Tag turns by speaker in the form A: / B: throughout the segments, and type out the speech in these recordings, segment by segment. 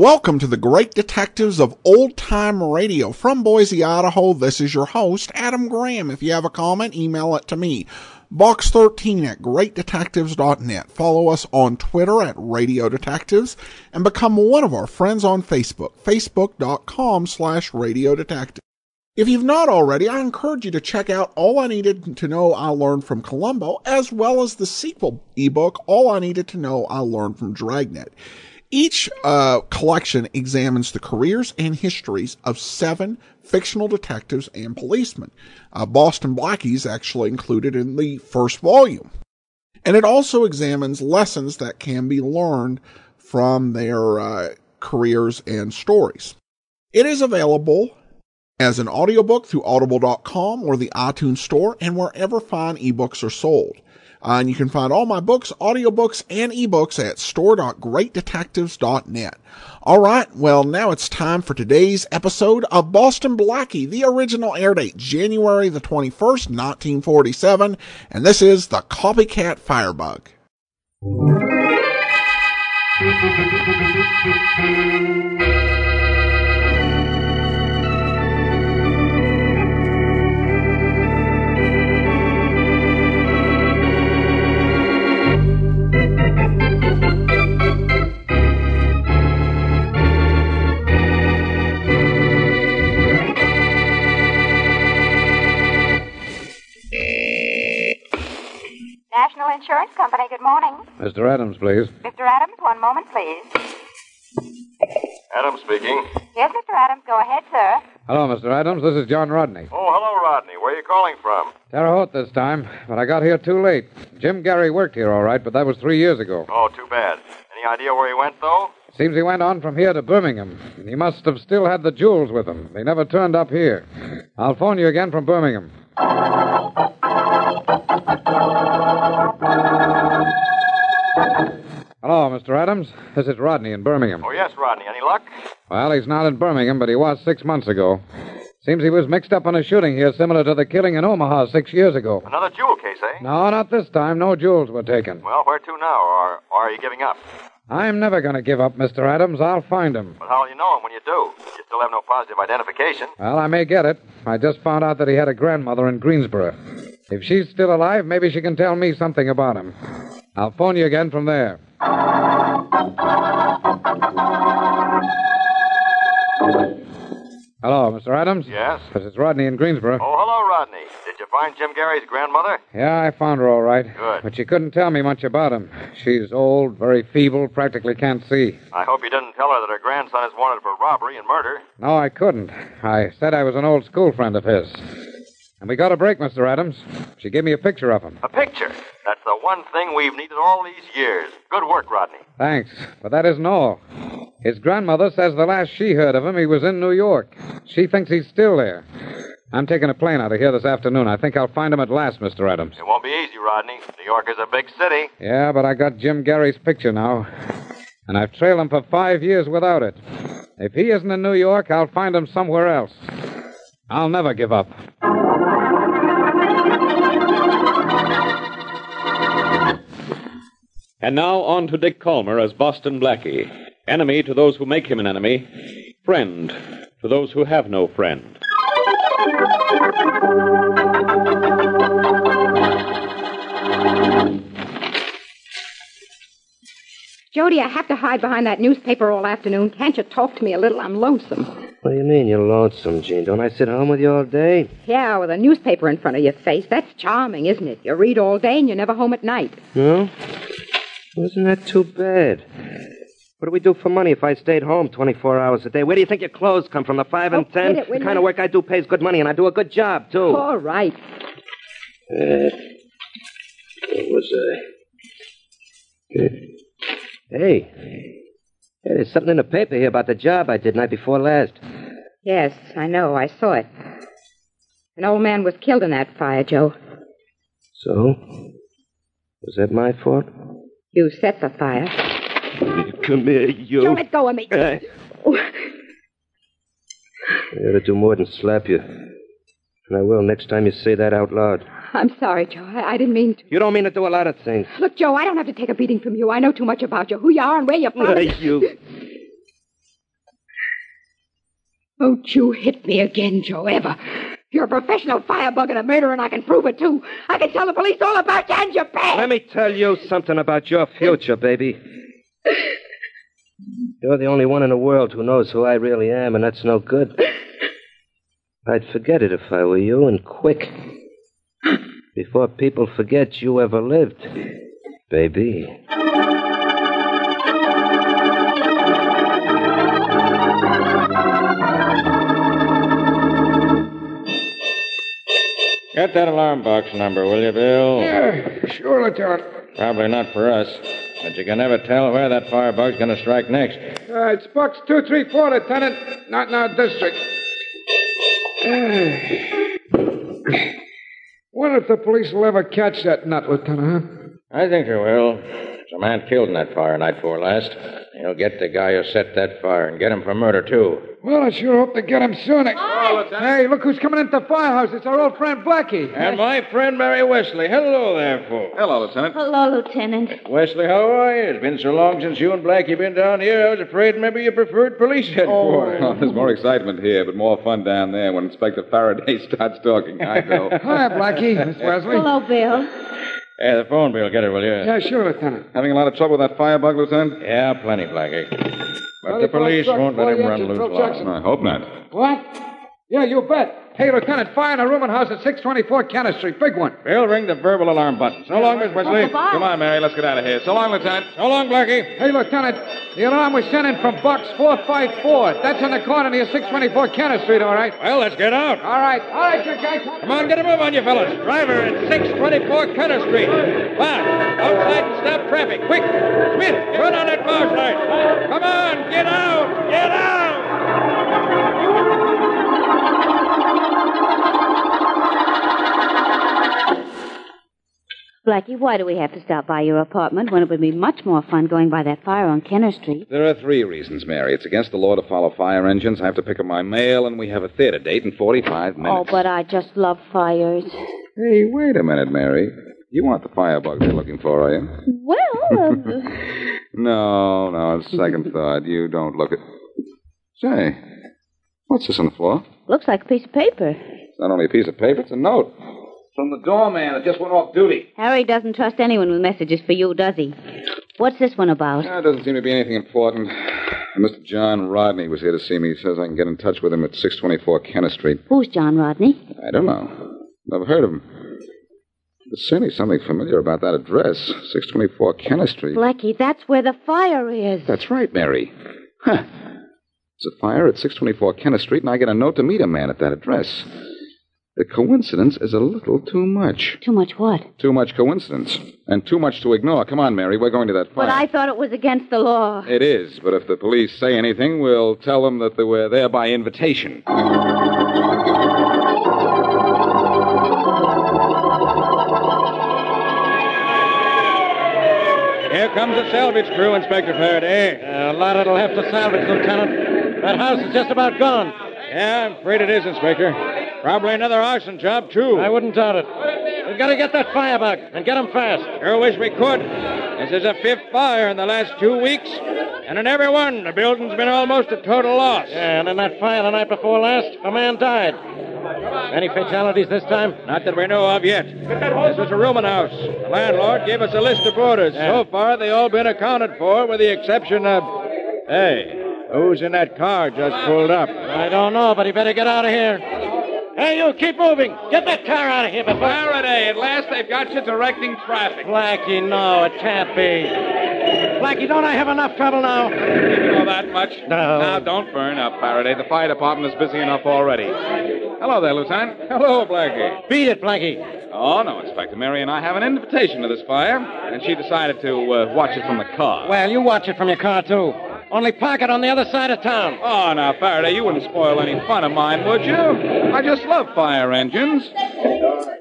A: Welcome to the Great Detectives of Old Time Radio. From Boise, Idaho, this is your host, Adam Graham. If you have a comment, email it to me. Box13 at greatdetectives.net. Follow us on Twitter at Radio Detectives and become one of our friends on Facebook, facebook.com/Radio Detectives. If you've not already, I encourage you to check out All I Needed to Know I Learned from Columbo, as well as the sequel ebook, All I Needed to Know I Learned from Dragnet. Each collection examines the careers and histories of 7 fictional detectives and policemen. Boston Blackie is actually included in the first volume. And it also examines lessons that can be learned from their careers and stories. It is available as an audiobook through audible.com or the iTunes Store and wherever fine ebooks are sold. And you can find all my books, audiobooks, and ebooks at store.greatdetectives.net. All right, well, now it's time for today's episode of Boston Blackie. The original air date, January the 21st, 1947, and this is the Copycat Firebug.
B: National Insurance Company, good morning.
C: Mr. Adams, please.
B: Mr. Adams, one moment, please.
D: Adams speaking.
B: Yes, Mr. Adams, go ahead, sir.
C: Hello, Mr. Adams. This is John Rodney.
D: Oh, hello, Rodney. Where are you calling from?
C: Terre Haute this time, but I got here too late. Jim Gary worked here all right, but that was 3 years ago.
D: Oh, too bad. Any idea where he went, though?
C: Seems he went on from here to Birmingham. He must have still had the jewels with him. They never turned up here. I'll phone you again from Birmingham. Hello, Mr. Adams. This is Rodney in Birmingham.
D: Oh, yes, Rodney. Any luck?
C: Well, he's not in Birmingham, but he was 6 months ago. Seems he was mixed up in a shooting here similar to the killing in Omaha 6 years ago.
D: Another jewel case, eh?
C: No, not this time. No jewels were taken.
D: Well, where to now, or are you giving up?
C: I'm never going to give up, Mr. Adams. I'll find him.
D: But how will you know him when you do? You still have no positive identification.
C: Well, I may get it. I just found out that he had a grandmother in Greensboro. If she's still alive, maybe she can tell me something about him. I'll phone you again from there. Hello, Mr. Adams?
D: Yes?
C: This is Rodney in Greensboro.
D: Oh, hello, Rodney. Did you find Jim Gary's grandmother?
C: Yeah, I found her all right.
D: Good.
C: But she couldn't tell me much about him. She's old, very feeble, practically can't see.
D: I hope you didn't tell her that her grandson is wanted for robbery and murder.
C: No, I couldn't. I said I was an old school friend of his. And we got a break, Mr. Adams. She gave me a picture of him.
D: A picture? That's the one thing we've needed all these years. Good work, Rodney.
C: Thanks, but that isn't all. His grandmother says the last she heard of him, he was in New York. She thinks he's still there. I'm taking a plane out of here this afternoon. I think I'll find him at last, Mr. Adams.
D: It won't be easy, Rodney. New York is a big city.
C: Yeah, but I got Jim Gary's picture now. And I've trailed him for 5 years without it. If he isn't in New York, I'll find him somewhere else. I'll never give up.
E: And now on to Dick Calmer as Boston Blackie. Enemy to those who make him an enemy. Friend to those who have no friend.
F: Jody, I have to hide behind that newspaper all afternoon. Can't you talk to me a little? I'm lonesome.
G: What do you mean you're lonesome, Jean? Don't I sit home with you all day?
F: Yeah, with a newspaper in front of your face. That's charming, isn't it? You read all day and you're never home at night.
G: No? Well, isn't that too bad? What do we do for money if I stayed home 24 hours a day? Where do you think your clothes come from? The 5 and 10? The kind of work I do pays good money, and I do a good job, too.
F: All right.
G: What was I? Hey, there's something in the paper here about the job I did night before last.
F: Yes, I know. I saw it. An old man was killed in that fire, Joe.
G: So? Was that my fault?
F: You set the fire.
G: Come here, you.
F: Joe, let go of me.
G: I ought to do more than slap you. And I will next time you say that out loud.
F: I'm sorry, Joe. I didn't mean to.
G: You don't mean to do a lot of things.
F: Look, Joe, I don't have to take a beating from you. I know too much about you, who you are and where you're from.
G: You.
F: Don't you hit me again, Joe, ever. You're a professional firebug and a murderer, and I can prove it, too. I can tell the police all about you and your past.
G: Let me tell you something about your future, baby. You're the only one in the world who knows who I really am, and that's no good. I'd forget it if I were you, and quick. Before people forget you ever lived, baby.
E: Get that alarm box number, will you, Bill?
H: Yeah, sure, Lieutenant.
E: Probably not for us, but you can never tell where that firebug's going to strike next.
H: It's box 234, Lieutenant. Not in our district. Wonder if the police will ever catch that nut, Lieutenant, huh?
E: I think they will. There's a man killed in that fire night before last. He'll get the guy who set that fire and get him for murder, too.
H: Well, I sure hope to get him soon.
B: Hi.
H: Hey, look who's coming into the firehouse. It's our old friend Blackie.
E: And my friend Mary Wesley. Hello there, folks.
I: Hello, Lieutenant.
F: Hello, Lieutenant.
E: Wesley, how are you? It's been so long since you and Blackie been down here, I was afraid maybe you preferred police headquarters.
I: Oh, there's more excitement here, but more fun down there when Inspector Faraday starts talking. Hi, Bill.
H: Hi, Blackie. Miss Wesley.
F: Hello, Bill.
E: Yeah, the phone bill. Get it, will you?
H: Yeah, sure, Lieutenant.
I: Having a lot of trouble with that firebug, Lieutenant?
E: Yeah, plenty, Blackie. But the police won't let him run loose long.
I: I hope not.
H: What? Yeah, you bet. Hey, Lieutenant, fire in a rooming house at 624 Cannon Street. Big one.
E: Bill, ring the verbal alarm button. So long, Miss Wesley.
F: Goodbye.
I: Come on, Mary, let's get out of here. So long, Lieutenant.
E: So long, Blackie.
H: Hey, Lieutenant, the alarm was sent in from box 454. That's on the corner near 624 Cannon Street, all right?
E: Well, let's get out.
H: All right, you guys.
E: Come on, get a move on you, fellas. Driver at 624 Cannon Street. Fast. Outside and stop traffic. Quick. Smith, turn on that mouse light. Come on, get out. Get out.
J: Blackie, why do we have to stop by your apartment when it would be much more fun going by that fire on Kenner Street?
I: There are 3 reasons, Mary. It's against the law to follow fire engines. I have to pick up my mail, and we have a theater date in 45 minutes.
J: Oh, but I just love fires.
I: Hey, wait a minute, Mary. You aren't the firebug they're looking for, are you?
J: Well,
I: No, on second thought, you don't look at... Say, what's this on the floor?
J: looks like a piece of paper.
I: It's not only a piece of paper, it's a note. From the doorman that just went off duty.
J: Harry doesn't trust anyone with messages for you, does he? What's this one about?
I: It doesn't seem to be anything important. Mr. John Rodney was here to see me. He says I can get in touch with him at 624 Kenner Street.
J: Who's John Rodney?
I: I don't know. Never heard of him. There's certainly something familiar about that address, 624 Kenner Street.
J: Blackie, that's where the fire is.
I: That's right, Mary. Huh. There's a fire at 624 Kenner Street, and I get a note to meet a man at that address. The coincidence is a little too much.
J: Too much what?
I: Too much coincidence. And too much to ignore. Come on, Mary, we're going to that fire.
J: But I thought it was against the law.
I: It is, but if the police say anything, we'll tell them that they were there by invitation.
E: Here comes the salvage crew, Inspector Faraday.
G: A lot it'll have to salvage, Lieutenant. That house is just about gone.
E: Yeah, I'm afraid it is, Inspector. Probably another arson job, too.
G: I wouldn't doubt it. We've got to get that firebug and get him fast.
E: Sure wish we could. This is a 5th fire in the last 2 weeks. And in every one, the building's been almost a total loss.
G: Yeah, and in that fire the night before last, a man died. Any fatalities this time?
E: Not that we know of yet. This was a rooming house. The landlord gave us a list of boarders.
G: Yeah.
E: So far, they all been accounted for, with the exception of... Hey, who's in that car just pulled up?
G: I don't know, but he better get out of here. Hey, you, keep moving. Get that car out of here before...
I: Faraday, at last they've got you directing traffic.
G: Blackie, no, it can't be. Blackie, don't I have enough trouble now?
I: You know that much?
G: No.
I: Now, don't burn up, Faraday. The fire department is busy enough already. Hello there, Lieutenant.
E: Hello, Blackie.
G: Beat it, Blackie.
I: Oh, no, Inspector. Mary and I have an invitation to this fire, and she decided to watch it from the car.
G: Well, you watch it from your car, too. Only park it on the other side of town.
I: Oh, now, Faraday, you wouldn't spoil any fun of mine, would you? I just love fire engines.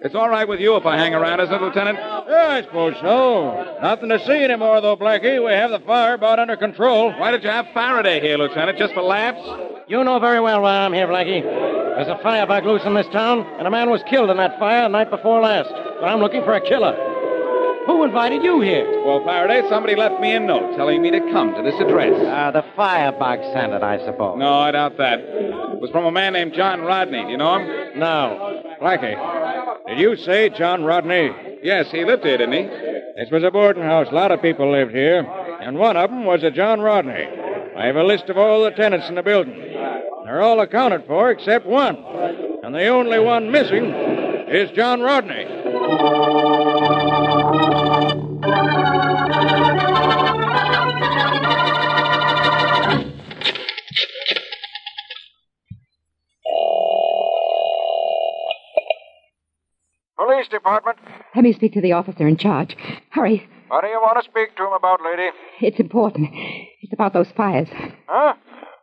I: It's all right with you if I hang around, isn't it, Lieutenant?
E: Yeah, I suppose so. Nothing to see anymore, though, Blackie. We have the fire about under control.
I: Why did you have Faraday here, Lieutenant? Just for laughs?
G: You know very well why I'm here, Blackie. There's a firebug loose in this town, and a man was killed in that fire the night before last. So I'm looking for a killer.
E: Who invited you here?
K: Well, Faraday, somebody left me a note telling me to come to this address.
E: The Firebug sent it, I suppose.
K: No, I doubt that. It was from a man named John Rodney. Do you know him?
E: No. Blackie, did you say John Rodney?
K: Yes, he lived here, didn't he?
E: This was a boarding house. A lot of people lived here. And one of them was a John Rodney. I have a list of all the tenants in the building. They're all accounted for except one. And the only one missing is John Rodney. Police Department.
F: Let me speak to the officer in charge. Hurry.
E: What do you want to speak to him about, lady?
F: It's important. It's about those fires.
E: Huh?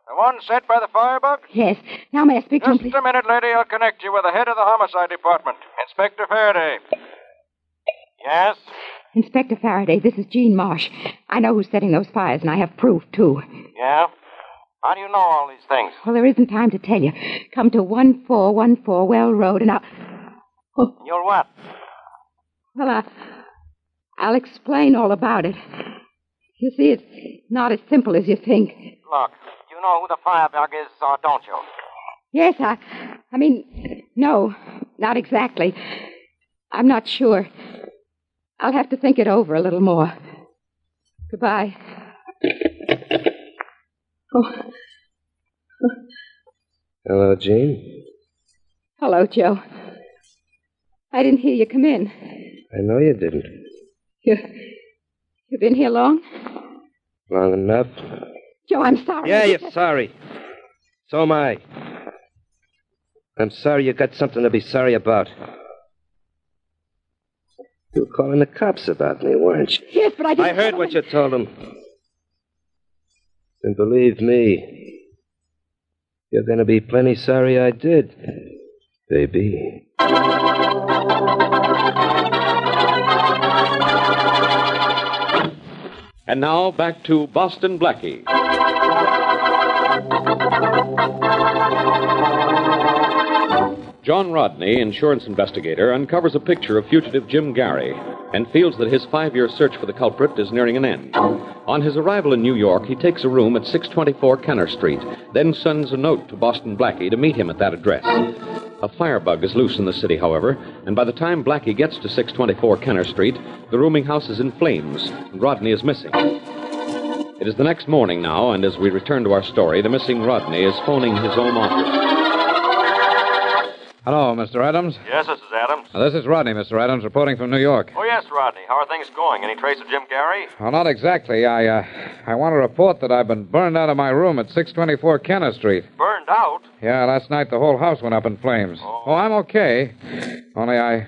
E: The one set by the Firebug?
F: Yes. Now may I speak to him, please?
E: Just a minute, lady. I'll connect you with the head of the homicide department, Inspector Faraday. Yes?
F: Inspector Faraday, this is Jean Marsh. I know who's setting those fires, and I have proof, too.
E: Yeah? How do you know all these things?
F: Well, there isn't time to tell you. Come to 1414 Well Road, and I'll... Oh.
E: You'll what?
F: Well, I'll explain all about it. You see, it's not as simple as you think.
E: Look, you know who the Firebug is, or don't you?
F: Yes, I mean, no, not exactly. I'm not sure. I'll have to think it over a little more. Goodbye. Oh.
G: Hello, Jean.
F: Hello, Joe. I didn't hear you come in.
G: I know you didn't.
F: You've been here long?
G: Long enough.
F: Joe, I'm sorry.
G: Yeah, you're sorry. So am I. I'm sorry you got something to be sorry about. You were calling the cops about me, weren't you?
F: Yes, but I didn't...
G: I heard what you told them. And believe me, you're going to be plenty sorry I did, baby.
L: And now back to Boston Blackie. John Rodney, insurance investigator, uncovers a picture of fugitive Jim Gary and feels that his 5-year search for the culprit is nearing an end. On his arrival in New York, he takes a room at 624 Kenner Street, then sends a note to Boston Blackie to meet him at that address. A firebug is loose in the city, however, and by the time Blackie gets to 624 Kenner Street, the rooming house is in flames, and Rodney is missing. It is the next morning now, and as we return to our story, the missing Rodney is phoning his home office.
C: Hello, Mr. Adams.
D: Yes, this is Adams.
C: This is Rodney, Mr. Adams, reporting from New York.
D: Oh, yes, Rodney. How are things going? Any trace of Jim Gary?
C: Well, not exactly. I want to report that I've been burned out of my room at 624 Kenner Street.
D: Burned out?
C: Yeah, last night the whole house went up in flames. Oh, I'm okay. Only I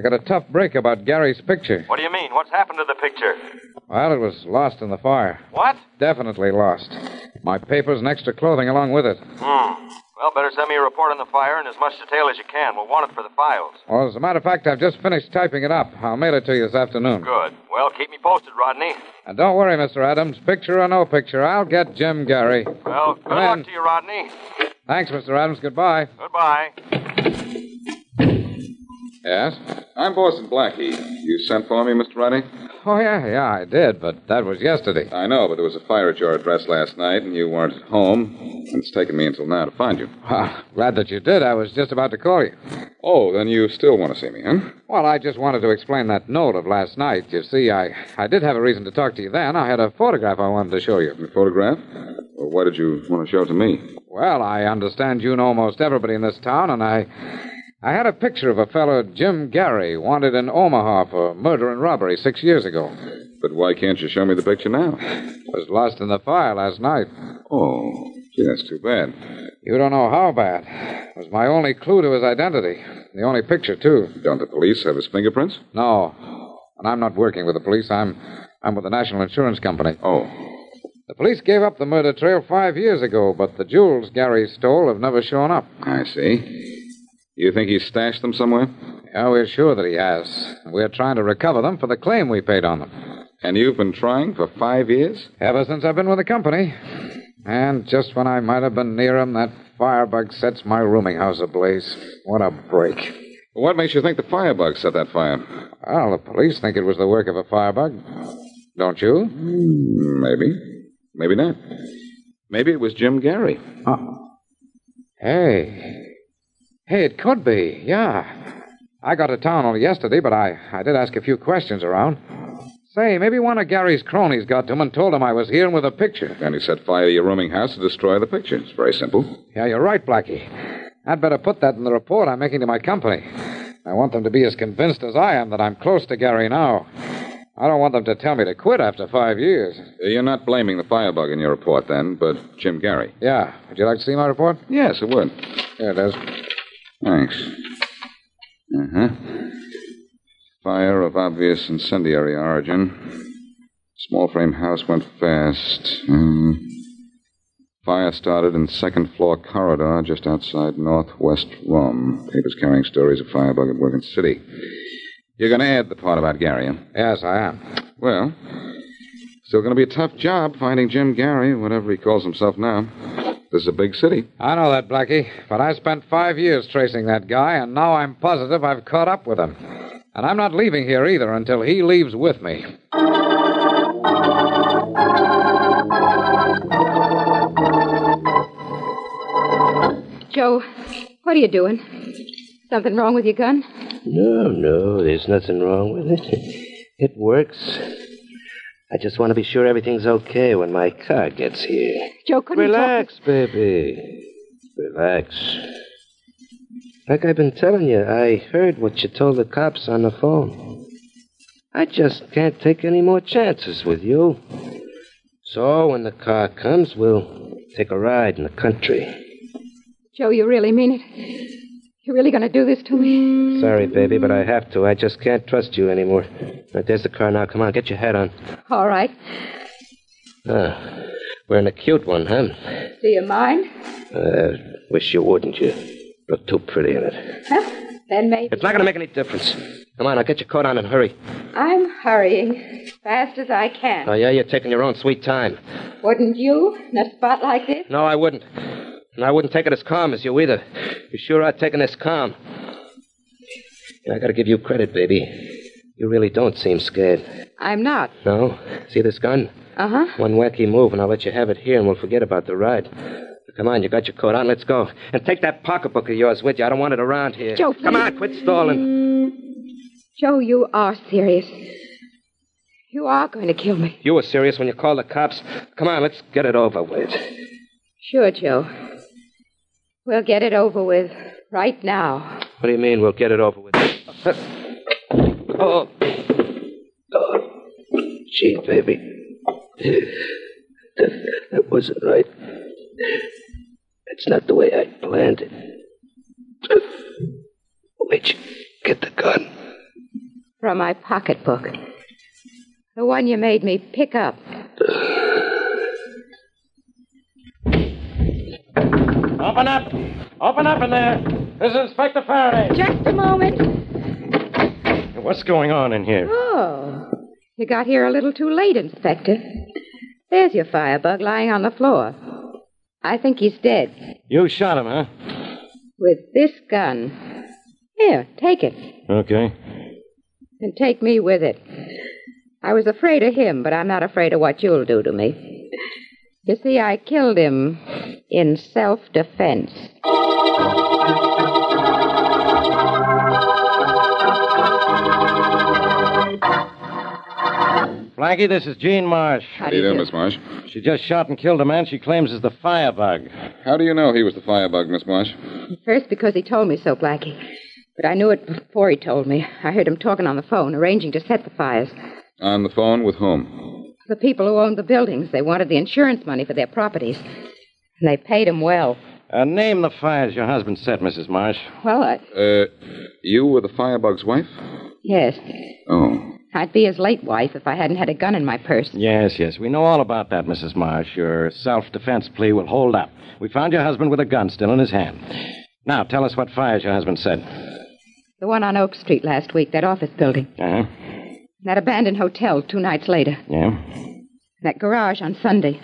C: got a tough break about Gary's picture.
D: What do you mean? What's happened to the picture?
C: Well, it was lost in the fire.
D: What?
C: Definitely lost. My papers and extra clothing along with it.
D: Well, better send me a report on the fire in as much detail as you can. We'll want it for the files.
C: Well, as a matter of fact, I've just finished typing it up. I'll mail it to you this afternoon.
D: Good. Well, keep me posted, Rodney.
C: And don't worry, Mr. Adams. Picture or no picture, I'll get Jim Gary.
D: Well, good luck to you, Rodney.
C: Thanks, Mr. Adams. Goodbye.
D: Goodbye.
I: Yes? I'm Boston Blackie. You sent for me, Mr. Rodney?
C: Oh, yeah, I did, but that was yesterday.
I: I know, but there was a fire at your address last night, and you weren't at home. And it's taken me until now to find you.
C: Glad that you did. I was just about to call you.
I: Oh, then you still want to see me, huh?
C: Well, I just wanted to explain that note of last night. You see, I did have a reason to talk to you then. I had a photograph I wanted to show you.
I: A photograph? Well, why did you want to show it to me?
C: Well, I understand you know almost everybody in this town, and I had a picture of a fellow, Jim Gary, wanted in Omaha for murder and robbery 6 years ago.
I: But why can't you show me the picture now?
C: It was lost in the fire last night.
I: Oh, gee, that's too bad.
C: You don't know how bad. It was my only clue to his identity. The only picture, too.
I: Don't the police have his fingerprints?
C: No. And I'm not working with the police. I'm with the National Insurance Company.
I: Oh.
C: The police gave up the murder trail 5 years ago, but the jewels Gary stole have never shown up.
I: I see. You think he stashed them somewhere?
C: Yeah, we're sure that he has. We're trying to recover them for the claim we paid on them.
I: And you've been trying for 5 years?
C: Ever since I've been with the company. And just when I might have been near him, that firebug sets my rooming house ablaze. What a break.
I: What makes you think the Firebug set that fire?
C: Well, the police think it was the work of a firebug. Don't you?
I: Maybe. Maybe not. Maybe it was Jim Gary.
C: Hey, it could be, yeah. I got to town only yesterday, but I did ask a few questions around. Say, maybe one of Gary's cronies got to him and told him I was here and with a picture.
I: And he set fire to your rooming house to destroy the picture. It's very simple.
C: Yeah, you're right, Blackie. I'd better put that in the report I'm making to my company. I want them to be as convinced as I am that I'm close to Gary now. I don't want them to tell me to quit after 5 years.
I: You're not blaming the Firebug in your report, then, but Jim Gary.
C: Yeah. Would you like to see my report?
I: Yes, it would.
C: Here it is.
I: Thanks. Fire of obvious incendiary origin. Small frame house went fast. Fire started in second floor corridor just outside northwest room. Papers carrying stories of Firebug at work in city. You're going to add the part about Gary, huh?
C: Yes, I am.
I: Well, still going to be a tough job finding Jim Gary, whatever he calls himself now. This is a big city.
C: I know that, Blackie, but I spent 5 years tracing that guy, and now I'm positive I've caught up with him. And I'm not leaving here either until he leaves with me.
F: Joe, what are you doing? Something wrong with your gun?
G: No, there's nothing wrong with it. It works. I just want to be sure everything's okay when my car gets here.
F: Joe, couldn't
G: Relax, baby. Relax. Like I've been telling you, I heard what you told the cops on the phone. I just can't take any more chances with you. So when the car comes, we'll take a ride in the country.
F: Joe, you really mean it? You're really going to do this to me?
G: Sorry, baby, but I have to. I just can't trust you anymore. Right, there's the car now. Come on, get your hat on.
F: All right.
G: We're in a cute one, huh?
F: Do you mind?
G: Wish you wouldn't, you. Look too pretty in it.
F: Huh? Then maybe.
G: It's not going to make any difference. Come on, I'll get your coat on and hurry.
F: I'm hurrying as fast as I can.
G: Oh, yeah? You're taking your own sweet time.
F: Wouldn't you, in a spot like this?
G: No, I wouldn't. And I wouldn't take it as calm as you either. You sure are taking this calm. Yeah, I got to give you credit, baby. You really don't seem scared.
F: I'm not.
G: No? See this gun?
F: Uh-huh.
G: One wacky move, and I'll let you have it here, and we'll forget about the ride. Come on, you got your coat on. Let's go. And take that pocketbook of yours with you. I don't want it around here.
F: Joe, please.
G: Come on, quit stalling.
F: Joe, you are serious. You are going to kill me.
G: You were serious when you called the cops. Come on, let's get it over with.
F: Sure, Joe. We'll get it over with right now.
G: What do you mean, we'll get it over with? Oh. Gee, baby. That wasn't right. That's not the way I planned it. Where'd you get the gun?
F: From my pocketbook. The one you made me pick up.
E: Open up! Open up in there! This is Inspector Faraday.
F: Just a moment.
E: What's going on in here?
F: Oh, you got here a little too late, Inspector. There's your Firebug lying on the floor. I think he's dead.
E: You shot him, huh?
F: With this gun. Here, take it.
E: Okay.
F: And take me with it. I was afraid of him, but I'm not afraid of what you'll do to me. You see, I killed him in self-defense.
E: Blackie, this is Jean Marsh.
I: How do you do, Miss Marsh?
E: She just shot and killed a man she claims is the Firebug.
I: How do you know he was the Firebug, Miss Marsh?
F: First, because he told me so, Blackie. But I knew it before he told me. I heard him talking on the phone, arranging to set the fires.
I: On the phone with whom?
F: The people who owned the buildings. They wanted the insurance money for their properties. And they paid him well.
E: Name the fires your husband set, Mrs. Marsh.
F: Well,
I: you were the Firebug's wife?
F: Yes.
I: Oh.
F: I'd be his late wife if I hadn't had a gun in my purse.
E: Yes. We know all about that, Mrs. Marsh. Your self-defense plea will hold up. We found your husband with a gun still in his hand. Now, tell us what fires your husband set.
F: The one on Oak Street last week, that office building.
E: Uh-huh.
F: That abandoned hotel 2 nights later.
E: Yeah?
F: That garage on Sunday.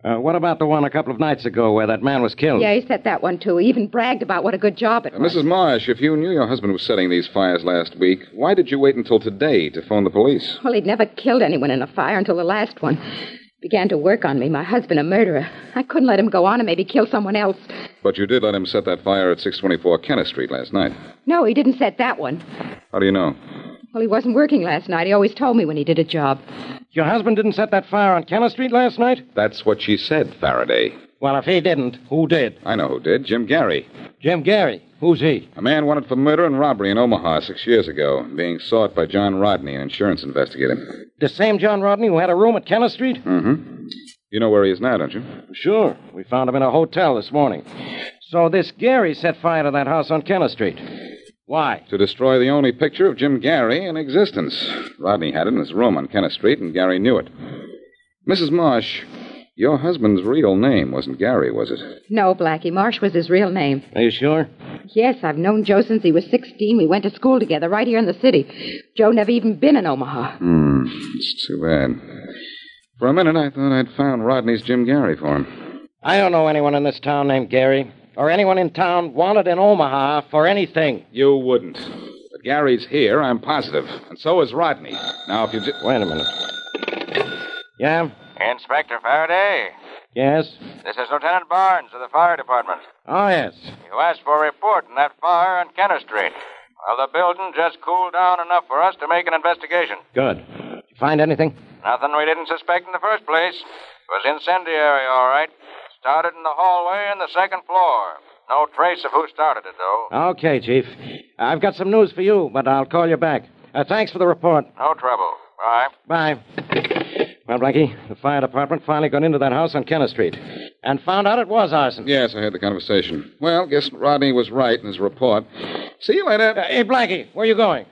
M: What about the one a couple of nights ago where that man was killed?
F: Yeah, he said that one, too. He even bragged about what a good job it was.
I: Mrs. Marsh, if you knew your husband was setting these fires last week, why did you wait until today to phone the police?
F: Well, he'd never killed anyone in a fire until the last one. Began to work on me, my husband, a murderer. I couldn't let him go on and maybe kill someone else.
I: But you did let him set that fire at 624 Kenneth Street last night.
F: No, he didn't set that one.
I: How do you know?
F: Well, he wasn't working last night. He always told me when he did a job.
M: Your husband didn't set that fire on Kenneth Street last night?
I: That's what she said, Faraday.
M: Well, if he didn't, who did?
I: I know who did. Jim Gary.
M: Jim Gary? Who's he?
I: A man wanted for murder and robbery in Omaha 6 years ago, being sought by John Rodney, an insurance investigator.
M: The same John Rodney who had a room at Kenneth Street?
I: Mm-hmm. You know where he is now, don't you?
M: Sure. We found him in a hotel this morning. So this Gary set fire to that house on Kenneth Street. Why?
I: To destroy the only picture of Jim Gary in existence. Rodney had it in his room on Kenneth Street, and Gary knew it. Mrs. Marsh, your husband's real name wasn't Gary, was it?
F: No, Blackie. Marsh was his real name.
M: Are you sure?
F: Yes, I've known Joe since he was 16. We went to school together right here in the city. Joe never even been in Omaha.
I: It's too bad. For a minute, I thought I'd found Rodney's Jim Gary for him.
M: I don't know anyone in this town named Gary. Or anyone in town wanted in Omaha for anything.
I: You wouldn't. But Gary's here, I'm positive. And so is Rodney. Now, if you
M: Wait a minute. Yeah?
D: Inspector Faraday?
M: Yes?
D: This is Lieutenant Barnes of the fire department.
M: Oh, yes.
D: You asked for a report on that fire on Kenneth Street. Well, the building just cooled down enough for us to make an investigation.
M: Good. Did you find anything?
D: Nothing we didn't suspect in the first place. It was incendiary, all right. Started in the hallway on the second floor. No trace of who started it, though.
M: Okay, Chief. I've got some news for you, but I'll call you back. Thanks for the report.
D: No trouble. Bye.
M: Bye. Well, Blackie, the fire department finally got into that house on Kenneth Street and found out it was arson.
I: Yes, I heard the conversation. Well, guess Rodney was right in his report. See you later.
M: Hey, Blackie, where are you going?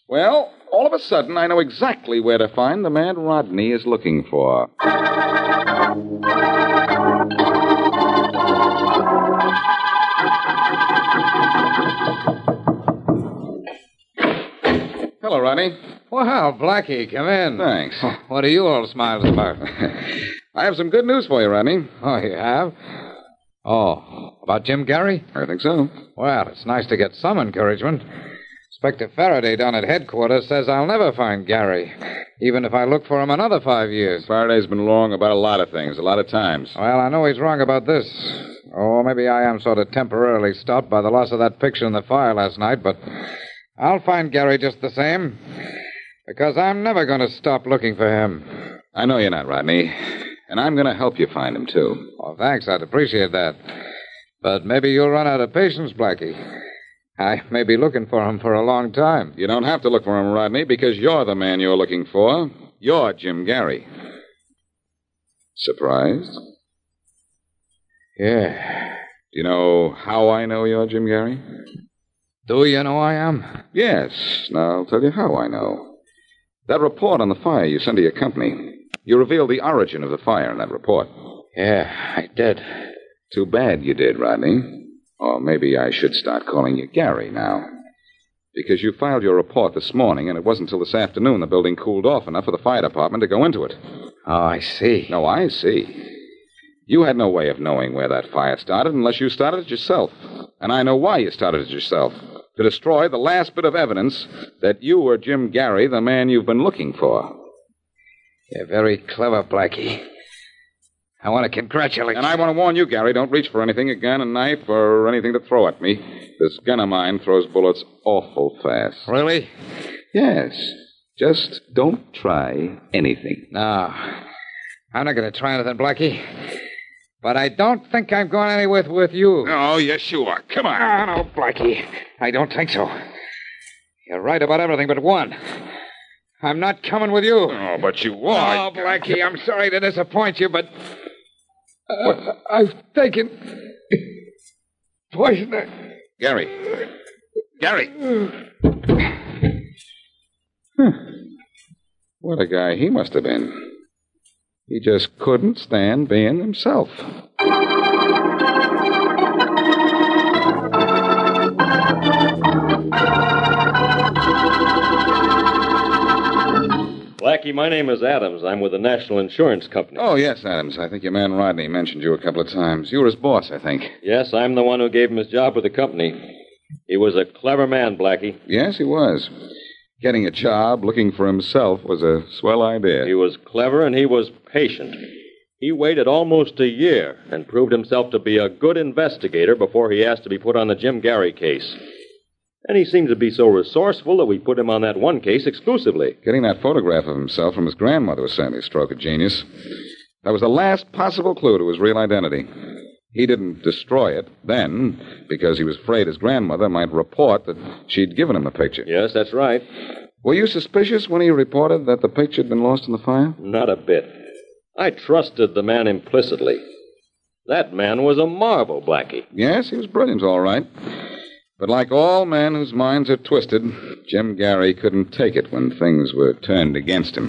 I: Well, all of a sudden, I know exactly where to find the man Rodney is looking for. Hello, Rodney.
C: Well, Blackie, come in.
I: Thanks.
C: What are you all smiles about?
I: I have some good news for you, Rodney.
C: Oh, you have? Oh, about Jim Gary?
I: I think so.
C: Well, it's nice to get some encouragement. Inspector Faraday down at headquarters says I'll never find Gary, even if I look for him another 5 years.
I: Faraday's been wrong about a lot of things, a lot of times.
C: Well, I know he's wrong about this. Oh, maybe I am sort of temporarily stopped by the loss of that picture in the fire last night, but I'll find Gary just the same, because I'm never going to stop looking for him.
I: I know you're not, Rodney, and I'm going to help you find him, too.
C: Oh, thanks. I'd appreciate that. But maybe you'll run out of patience, Blackie. I may be looking for him for a long time.
I: You don't have to look for him, Rodney, because you're the man you're looking for. You're Jim Gary. Surprised?
C: Yeah.
I: Do you know how I know you're Jim Gary?
C: Do you know I am?
I: Yes. Now, I'll tell you how I know. That report on the fire you sent to your company. You revealed the origin of the fire in that report.
C: Yeah, I did.
I: Too bad you did, Rodney. Or maybe I should start calling you Gary now. Because you filed your report this morning, and it wasn't until this afternoon the building cooled off enough for the fire department to go into it.
C: Oh, I see.
I: No, I see. You had no way of knowing where that fire started unless you started it yourself. And I know why you started it yourself. To destroy the last bit of evidence that you were Jim Gary, the man you've been looking for.
C: You're very clever, Blackie. I want to congratulate you.
I: And I want to warn you, Gary, don't reach for anything, a gun, a knife, or anything to throw at me. This gun of mine throws bullets awful fast.
C: Really?
I: Yes. Just don't try anything.
C: No. I'm not going to try anything, Blackie. But I don't think I'm going anywhere with you.
I: Oh, yes, you are. Come on.
C: No, Blackie. I don't think so. You're right about everything but one. I'm not coming with you.
I: Oh, but you are.
C: Oh, Blackie, I'm sorry to disappoint you, but I've taken poison.
I: Gary. Gary. What a guy he must have been. He just couldn't stand being himself.
N: Blackie
L: Blackie, my name is Adams. I'm with the National Insurance Company.
I: Oh, yes, Adams. I think your man Rodney mentioned you a couple of times. You were his boss, I think.
L: Yes, I'm the one who gave him his job with the company. He was a clever man, Blackie.
I: Yes, he was. Getting a job, looking for himself, was a swell idea.
L: He was clever and he was patient. He waited almost a year and proved himself to be a good investigator before he asked to be put on the Jim Gary case. And he seemed to be so resourceful that we put him on that one case exclusively.
I: Getting that photograph of himself from his grandmother was certainly a stroke of genius. That was the last possible clue to his real identity. He didn't destroy it then because he was afraid his grandmother might report that she'd given him the picture.
L: Yes, that's right.
I: Were you suspicious when he reported that the picture had been lost in the fire?
L: Not a bit. I trusted the man implicitly. That man was a marvel, Blackie.
I: Yes, he was brilliant, all right. But like all men whose minds are twisted, Jim Gary couldn't take it when things were turned against him.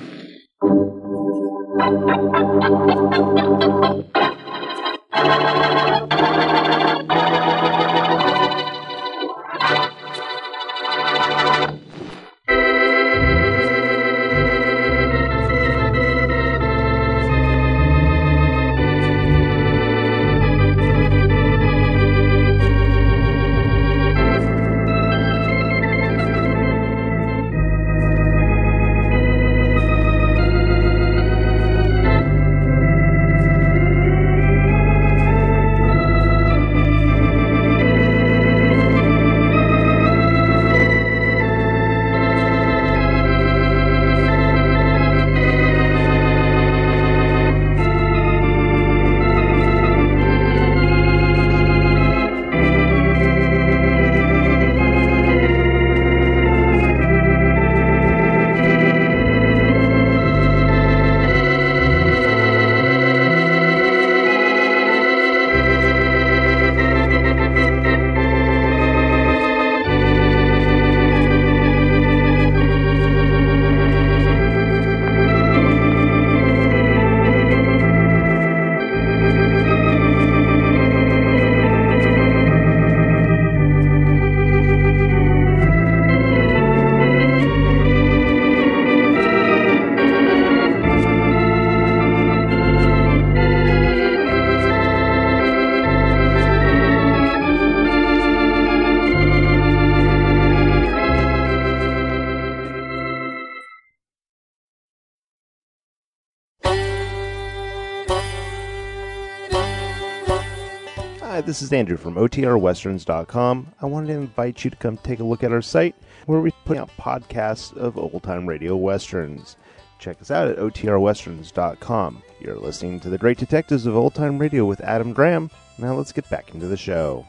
N: Hi, this is Andrew from OTRWesterns.com. I wanted to invite you to come take a look at our site where we put out podcasts of old-time radio westerns. Check us out at OTRWesterns.com. You're listening to The Great Detectives of Old Time Radio with Adam Graham. Now let's get back into the show.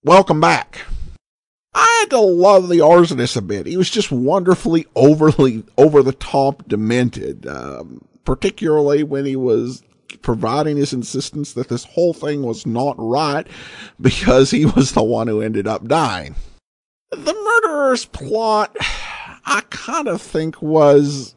A: Welcome back. I had to love the arsonist a bit. He was just wonderfully over the top demented, particularly when he was providing his insistence that this whole thing was not right because he was the one who ended up dying. The murderer's plot, I kind of think, was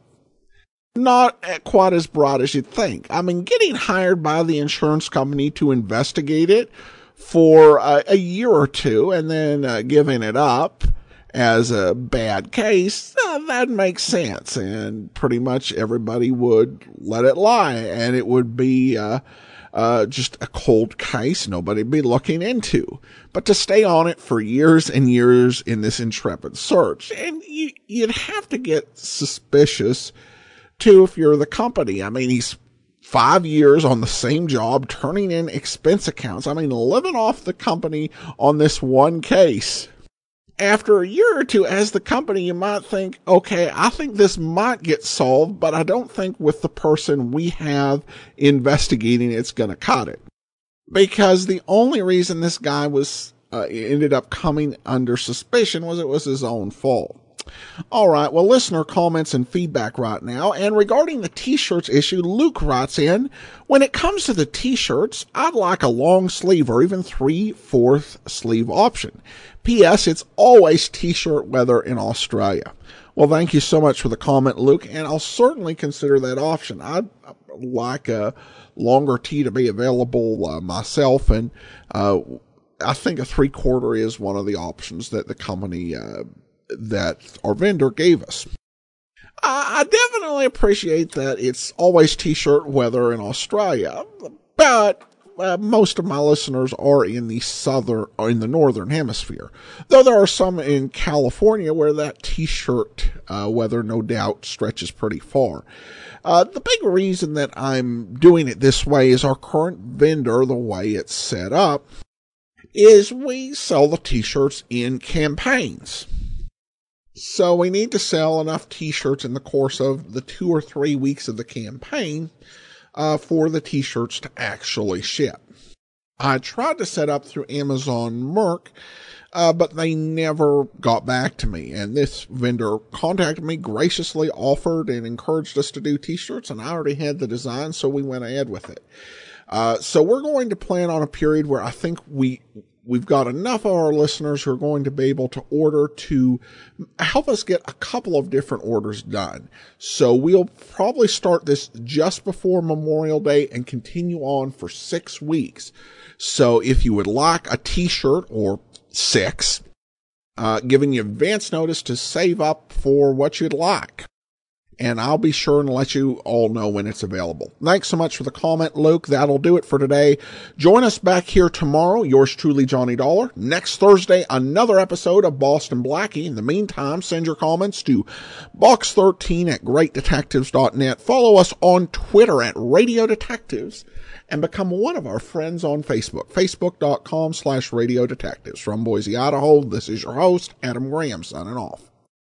A: not quite as broad as you'd think. I mean, getting hired by the insurance company to investigate it for a year or two and then giving it up as a bad case, that makes sense. And pretty much everybody would let it lie, and it would be just a cold case nobody'd be looking into. But to stay on it for years and years in this intrepid search, and you'd have to get suspicious too if you're the company. I mean, he's 5 years on the same job, turning in expense accounts. I mean, living off the company on this one case. After a year or two, as the company, you might think, okay, I think this might get solved, but I don't think with the person we have investigating it's going to cut it. Because the only reason this guy was ended up coming under suspicion was it was his own fault. All right, well, listener comments and feedback right now. And regarding the T-shirts issue, Luke writes in, when it comes to the T-shirts, I'd like a long sleeve or even 3/4 sleeve option. P.S. It's always T-shirt weather in Australia. Well, thank you so much for the comment, Luke, and I'll certainly consider that option. I'd like a longer tee to be available myself, and I think a 3/4 is one of the options that the company, that our vendor gave us. I definitely appreciate that it's always t-shirt weather in Australia, but most of my listeners are in the northern hemisphere. Though there are some in California where that t-shirt weather no doubt stretches pretty far. The big reason that I'm doing it this way is our current vendor, the way it's set up, is we sell the t-shirts in campaigns. So we need to sell enough t-shirts in the course of the 2 or 3 weeks of the campaign for the t-shirts to actually ship. I tried to set up through Amazon Merc, but they never got back to me. And this vendor contacted me, graciously offered and encouraged us to do t-shirts, and I already had the design, so we went ahead with it. So we're going to plan on a period where I think we've got enough of our listeners who are going to be able to order to help us get a couple of different orders done. So we'll probably start this just before Memorial Day and continue on for 6 weeks. So if you would like a t-shirt or 6, giving you advance notice to save up for what you'd like. And I'll be sure and let you all know when it's available. Thanks so much for the comment, Luke. That'll do it for today. Join us back here tomorrow. Yours truly, Johnny Dollar. Next Thursday, another episode of Boston Blackie. In the meantime, send your comments to box13@greatdetectives.net. Follow us on Twitter @Radio Detectives. And become one of our friends on Facebook. Facebook.com/Radio Detectives. From Boise, Idaho, this is your host, Adam Graham, signing off.